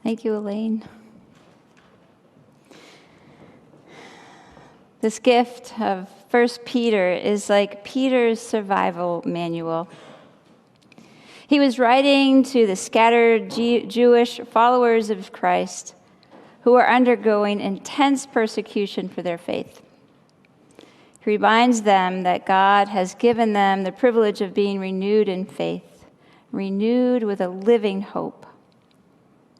Thank you, Elaine. This gift of 1 Peter is like Peter's survival manual. He was writing to the scattered Jewish followers of Christ who are undergoing intense persecution for their faith. He reminds them that God has given them the privilege of being renewed in faith, renewed with a living hope.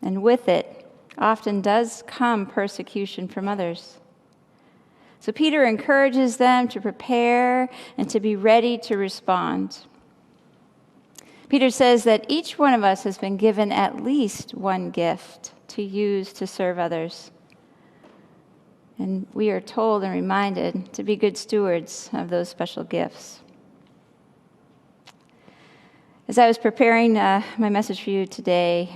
And with it often does come persecution from others. So Peter encourages them to prepare and to be ready to respond. Peter says that each one of us has been given at least one gift to use to serve others. And we are told and reminded to be good stewards of those special gifts. As I was preparing my message for you today,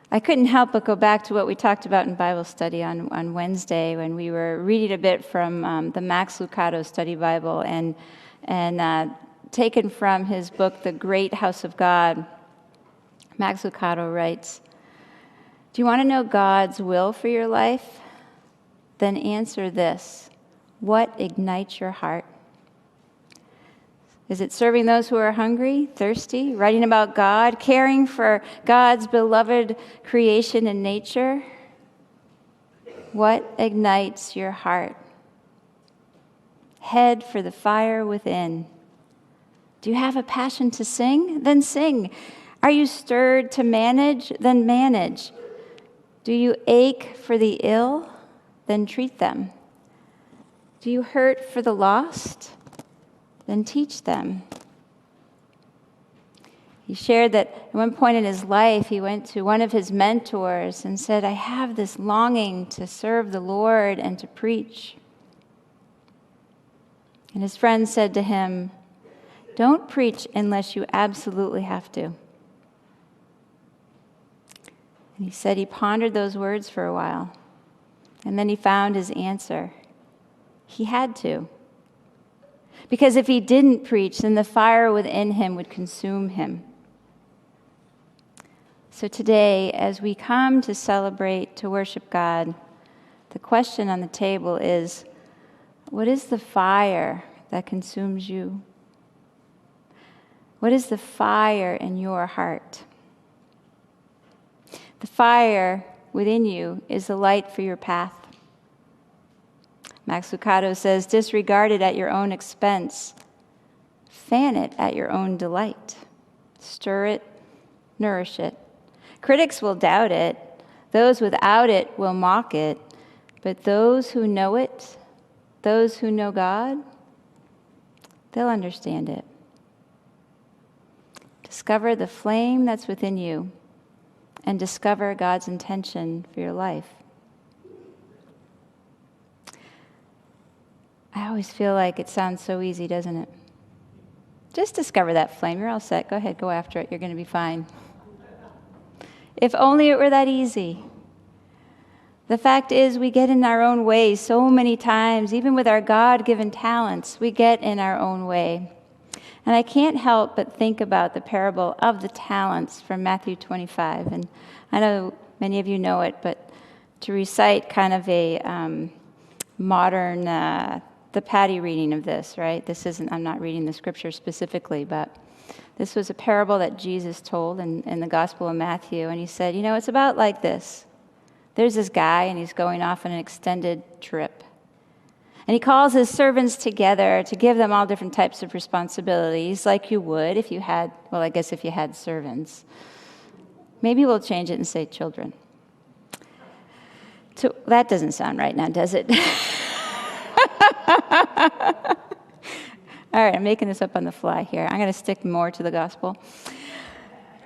I couldn't help but go back to what we talked about in Bible study on Wednesday when we were reading a bit from the Max Lucado Study Bible and taken from his book, The Great House of God. Max Lucado writes, "Do you want to know God's will for your life? Then answer this: what ignites your heart? Is it serving those who are hungry, thirsty, writing about God, caring for God's beloved creation and nature? What ignites your heart? Head for the fire within. Do you have a passion to sing? Then sing. Are you stirred to manage? Then manage. Do you ache for the ill? Then treat them. Do you hurt for the lost? Then teach them." He shared that at one point in his life, he went to one of his mentors and said, "I have this longing to serve the Lord and to preach." And his friend said to him, "Don't preach unless you absolutely have to." And he said he pondered those words for a while, and then he found his answer. He had to. Because if he didn't preach, then the fire within him would consume him. So today, as we come to celebrate, to worship God, the question on the table is, what is the fire that consumes you? What is the fire in your heart? The fire within you is the light for your path. Max Lucado says, disregard it at your own expense. Fan it at your own delight. Stir it, nourish it. Critics will doubt it. Those without it will mock it. But those who know it, those who know God, they'll understand it. Discover the flame that's within you and discover God's intention for your life. I always feel like it sounds so easy, doesn't it? Just discover that flame. You're all set. Go ahead, go after it. You're going to be fine. If only it were that easy. The fact is, we get in our own way so many times, even with our God-given talents, we get in our own way. And I can't help but think about the parable of the talents from Matthew 25. And I know many of you know it, but to recite kind of a modern, the Patty reading of this, right? I'm not reading the scripture specifically, but this was a parable that Jesus told in the Gospel of Matthew. And he said, it's about like this. There's this guy, and he's going off on an extended trip. And he calls his servants together to give them all different types of responsibilities, like you would if you had servants. Maybe we'll change it and say children. That doesn't sound right now, does it? All right, I'm making this up on the fly here. I'm going to stick more to the gospel.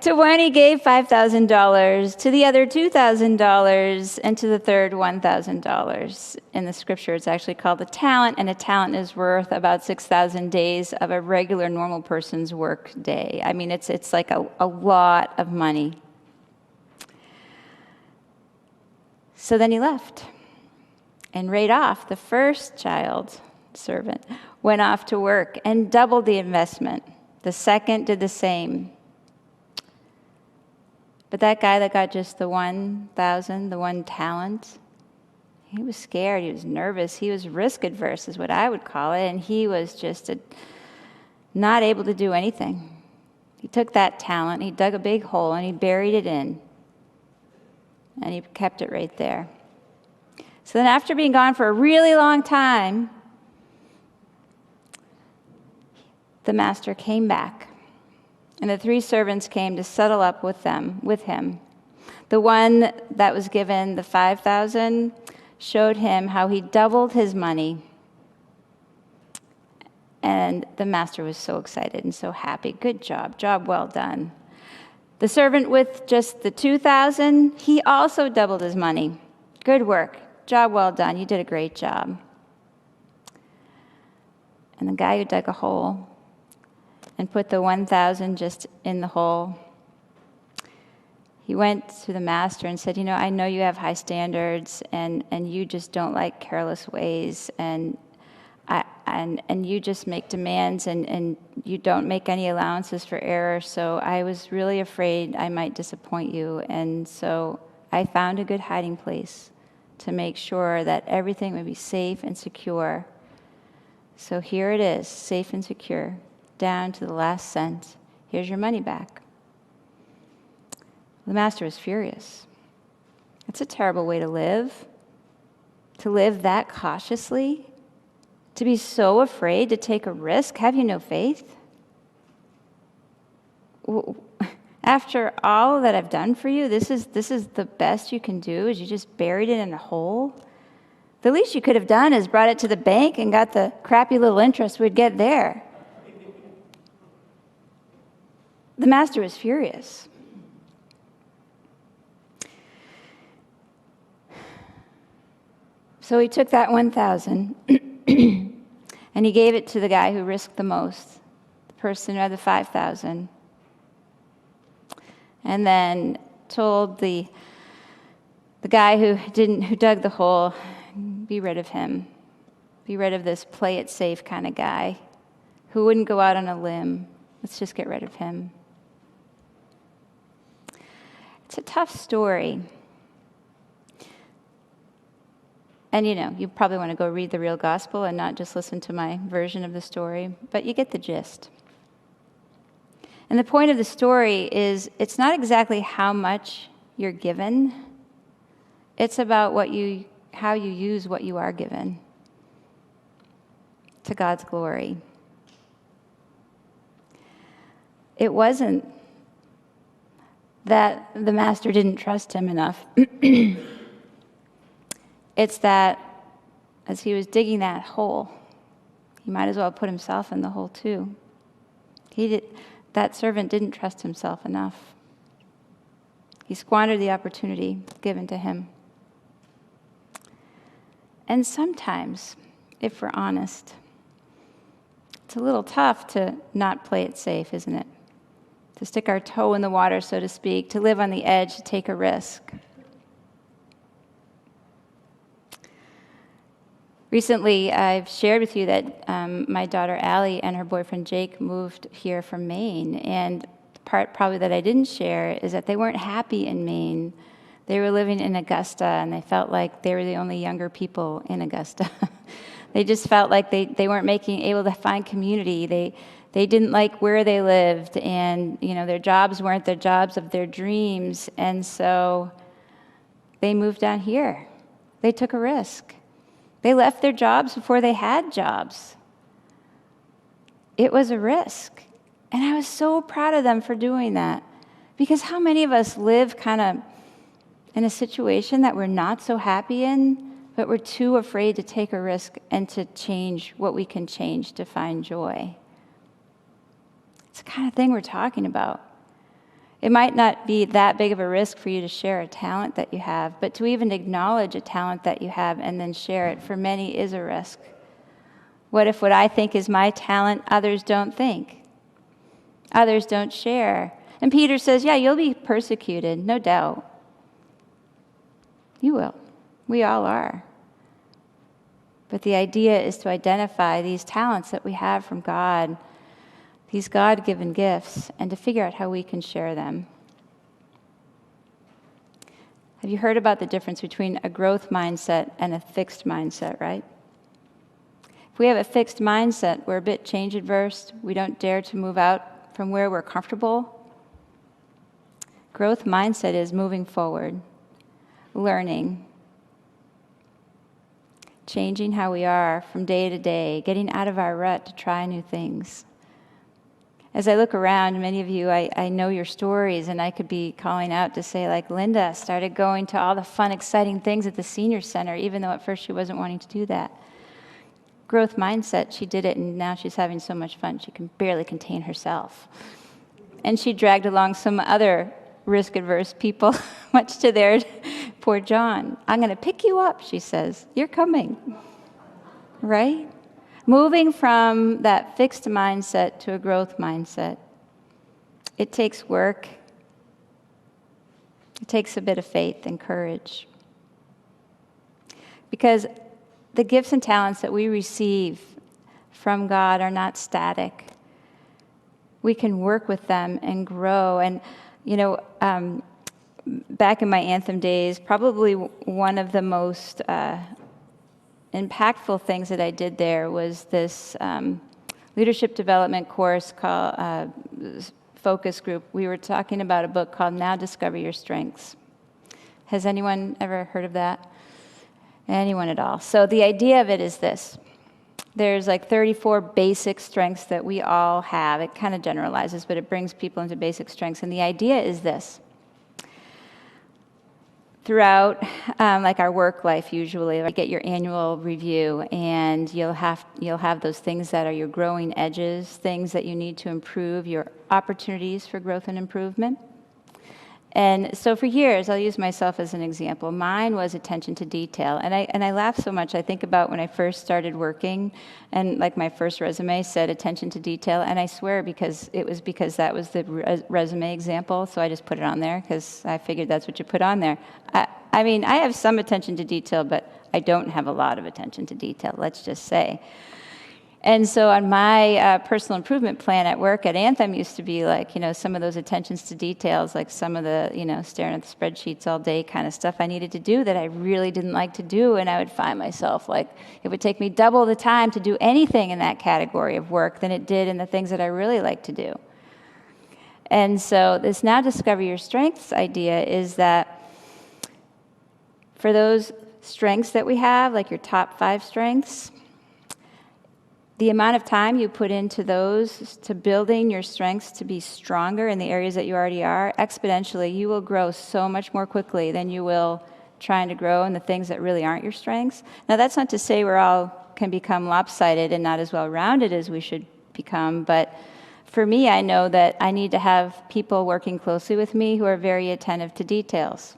To one he gave $5,000, to the other $2,000, and to the third $1,000. In the scripture, it's actually called a talent, and a talent is worth about 6,000 days of a regular, normal person's work day. I mean, it's like a lot of money. So then he left. And right off, the first child servant went off to work and doubled the investment. The second did the same. But that guy that got just the 1,000, the one talent, he was scared, he was nervous, he was risk adverse is what I would call it, and he was just not able to do anything. He took that talent, he dug a big hole, and he buried it in. And he kept it right there. So then after being gone for a really long time, the master came back. And the 3 servants came to settle up with him. The one that was given the 5,000 showed him how he doubled his money. And the master was so excited and so happy. Good job well done. The servant with just the 2,000, he also doubled his money. Good work, job well done, you did a great job. And the guy who dug a hole and put the 1,000 just in the hole, he went to the master and said, I know you have high standards and you just don't like careless ways and you just make demands and you don't make any allowances for error, so I was really afraid I might disappoint you, and so I found a good hiding place to make sure that everything would be safe and secure. So here it is, safe and secure, down to the last cent. Here's your money back. The master was furious. It's a terrible way to live that cautiously, to be so afraid to take a risk. Have you no faith? After all that I've done for you, this is the best you can do, is you just buried it in a hole? The least you could have done is brought it to the bank and got the crappy little interest we'd get there. The master was furious. So he took that 1,000 and he gave it to the guy who risked the most, the person who had the 5,000. And then told the guy who dug the hole, be rid of him. Be rid of this play it safe kind of guy who wouldn't go out on a limb. Let's just get rid of him. It's a tough story. And you probably want to go read the real gospel and not just listen to my version of the story, but you get the gist. And the point of the story is, it's not exactly how much you're given. It's about how you use what you are given to God's glory. It wasn't that the master didn't trust him enough. It's that as he was digging that hole, he might as well put himself in the hole too. That servant didn't trust himself enough. He squandered the opportunity given to him. And sometimes, if we're honest, it's a little tough to not play it safe, isn't it? To stick our toe in the water, so to speak, to live on the edge, to take a risk. Recently, I've shared with you that my daughter Allie and her boyfriend Jake moved here from Maine. And the part probably that I didn't share is that they weren't happy in Maine. They were living in Augusta, and they felt like they were the only younger people in Augusta. They just felt like they weren't able to find community. They didn't like where they lived, and their jobs weren't the jobs of their dreams. And so they moved down here. They took a risk. They left their jobs before they had jobs. It was a risk. And I was so proud of them for doing that. Because how many of us live kind of in a situation that we're not so happy in, but we're too afraid to take a risk and to change what we can change to find joy? It's the kind of thing we're talking about. It might not be that big of a risk for you to share a talent that you have, but to even acknowledge a talent that you have and then share it, for many, is a risk. What if what I think is my talent, others don't think? Others don't share. And Peter says, yeah, you'll be persecuted, no doubt. You will. We all are. But the idea is to identify these talents that we have from God, these God-given gifts, and to figure out how we can share them. Have you heard about the difference between a growth mindset and a fixed mindset, right? If we have a fixed mindset, we're a bit change adverse. We don't dare to move out from where we're comfortable. Growth mindset is moving forward, learning, changing how we are from day to day, getting out of our rut to try new things. As I look around, many of you, I know your stories, and I could be calling out to say, like, Linda started going to all the fun, exciting things at the senior center, even though at first she wasn't wanting to do that. Growth mindset, she did it, and now she's having so much fun, she can barely contain herself. And she dragged along some other risk-averse people, much to their poor John. I'm going to pick you up, she says. You're coming. Right? Moving from that fixed mindset to a growth mindset. It takes work. It takes a bit of faith and courage. Because the gifts and talents that we receive from God are not static. We can work with them and grow. And, back in my Anthem days, probably one of the most impactful things that I did there was this leadership development course called Focus Group. We were talking about a book called Now Discover Your Strengths. Has anyone ever heard of that? Anyone at all? So the idea of it is this. There's like 34 basic strengths that we all have. It kind of generalizes, but it brings people into basic strengths. And the idea is this. Throughout, like our work life, usually, you get your annual review, and you'll have those things that are your growing edges, things that you need to improve, your opportunities for growth and improvement. And so for years, I'll use myself as an example. Mine was attention to detail. And I laugh so much. I think about when I first started working, and like my first resume said attention to detail. And I swear because that was the resume example. So I just put it on there because I figured that's what you put on there. I mean, I have some attention to detail, but I don't have a lot of attention to detail, let's just say. And so on my personal improvement plan at work at Anthem used to be like, some of those attentions to details, like some of the, staring at the spreadsheets all day kind of stuff I needed to do that I really didn't like to do. And I would find myself like, it would take me double the time to do anything in that category of work than it did in the things that I really like to do. And so this Now Discover Your Strengths idea is that for those strengths that we have, like your top 5 strengths, the amount of time you put into those to building your strengths to be stronger in the areas that you already are, exponentially, you will grow so much more quickly than you will trying to grow in the things that really aren't your strengths. Now, that's not to say we're all can become lopsided and not as well-rounded as we should become, but for me, I know that I need to have people working closely with me who are very attentive to details.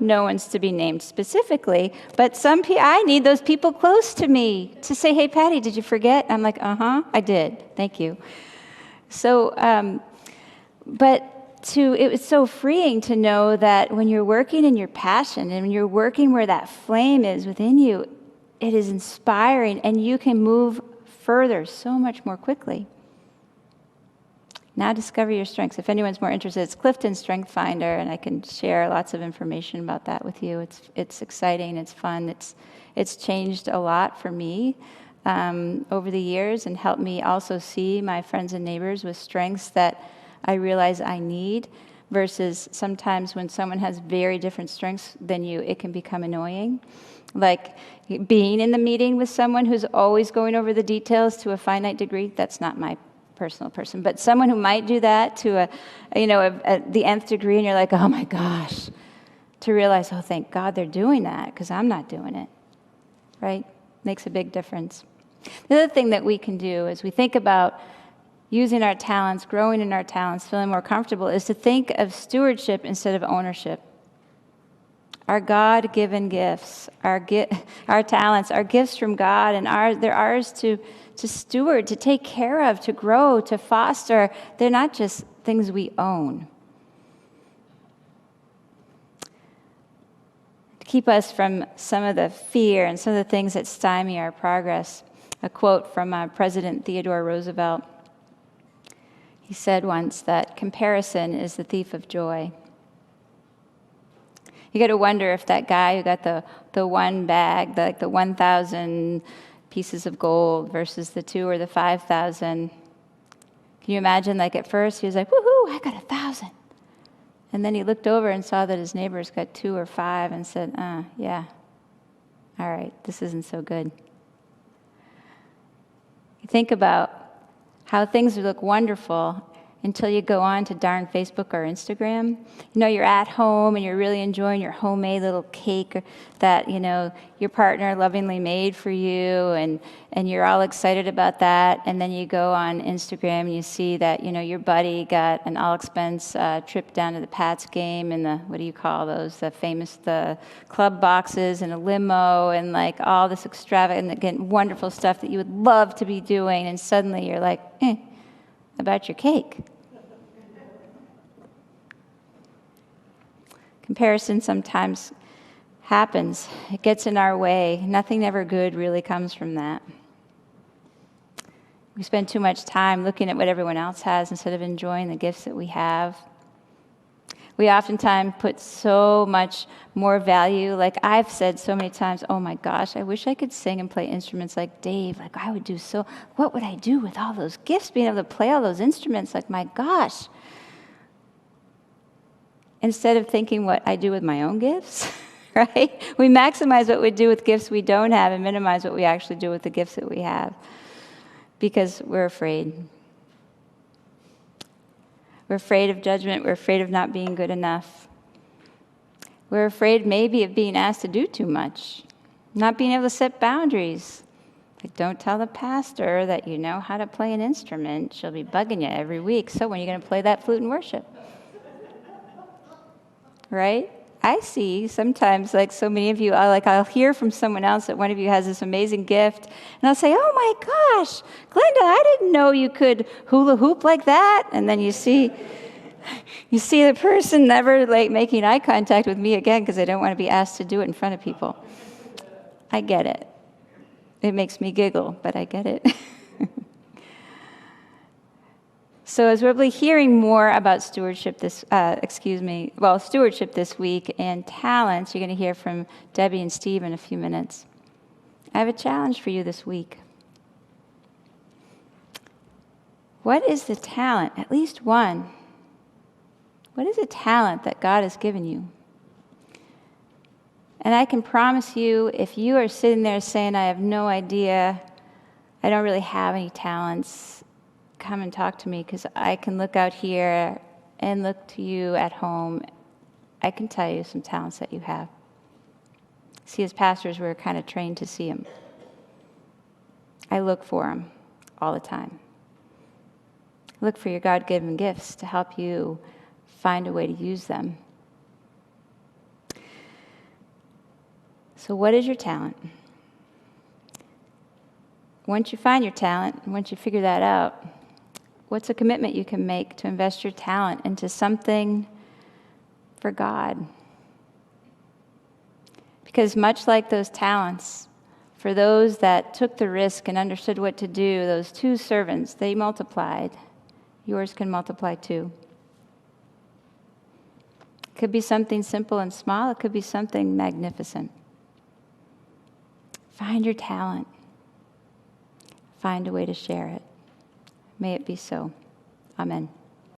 No one's to be named specifically, but I need those people close to me to say, hey, Patty, did you forget? I'm like, I did. Thank you. So, it was so freeing to know that when you're working in your passion and when you're working where that flame is within you, it is inspiring and you can move further so much more quickly. Now Discover Your Strengths. If anyone's more interested, it's Clifton Strength Finder, and I can share lots of information about that with you. It's exciting, it's fun, it's changed a lot for me over the years and helped me also see my friends and neighbors with strengths that I realize I need, versus sometimes when someone has very different strengths than you, it can become annoying. Like being in the meeting with someone who's always going over the details to a finite degree, that's not my personal person, but someone who might do that to the nth degree, and you're like, oh my gosh, to realize, oh, thank God they're doing that because I'm not doing it, right? Makes a big difference. The other thing that we can do as we think about using our talents, growing in our talents, feeling more comfortable, is to think of stewardship instead of ownership. Our God-given gifts, our talents, are gifts from God, and they're ours to steward, to take care of, to grow, to foster. They're not just things we own. To keep us from some of the fear and some of the things that stymie our progress, a quote from President Theodore Roosevelt. He said once that comparison is the thief of joy. You got to wonder if that guy who got the one bag, the 1,000 pieces of gold versus the 2 or the 5,000. Can you imagine, like at first he was like, woohoo, I got 1,000. And then he looked over and saw that his neighbors got 2 or 5 and said, yeah, all right, this isn't so good. You think about how things look wonderful until you go on to darn Facebook or Instagram. You know, you're at home and you're really enjoying your homemade little cake that, you know, your partner lovingly made for you, and you're all excited about that. And then you go on Instagram and you see that, you know, your buddy got an all-expense trip down to the Pats game and the, what do you call those, the club boxes and a limo and like all this extravagant, again, wonderful stuff that you would love to be doing. And suddenly you're like, about your cake. Comparison sometimes happens. It gets in our way. Nothing ever good really comes from that. We spend too much time looking at what everyone else has instead of enjoying the gifts that we have. We oftentimes put so much more value. Like I've said so many times, oh my gosh, I wish I could sing and play instruments like Dave. Like I would do so, what would I do with all those gifts, being able to play all those instruments? Like my gosh. Instead of thinking what I do with my own gifts, right? We maximize what we do with gifts we don't have and minimize what we actually do with the gifts that we have because we're afraid. We're afraid of judgment. We're afraid of not being good enough. We're afraid maybe of being asked to do too much, not being able to set boundaries. Like, don't tell the pastor that you know how to play an instrument. She'll be bugging you every week. So when are you going to play that flute in worship? Right? I see sometimes, like so many of you, I'll hear from someone else that one of you has this amazing gift, and I'll say, oh my gosh, Glenda, I didn't know you could hula hoop like that. And then you see the person never like making eye contact with me again because they don't want to be asked to do it in front of people. I get it. It makes me giggle, but I get it. So as we'll be hearing more about stewardship this week and talents, you're going to hear from Debbie and Steve in a few minutes. I have a challenge for you this week. What is the talent, at least one? What is a talent that God has given you? And I can promise you, if you are sitting there saying, I have no idea, I don't really have any talents, come and talk to me because I can look out here and look to you at home. I can tell you some talents that you have. See, as pastors, we're kind of trained to see them. I look for them all the time. Look for your God-given gifts to help you find a way to use them. So what is your talent? Once you find your talent, once you figure that out, what's a commitment you can make to invest your talent into something for God? Because much like those talents, for those that took the risk and understood what to do, those 2 servants, they multiplied. Yours can multiply too. It could be something simple and small. It could be something magnificent. Find your talent. Find a way to share it. May it be so. Amen.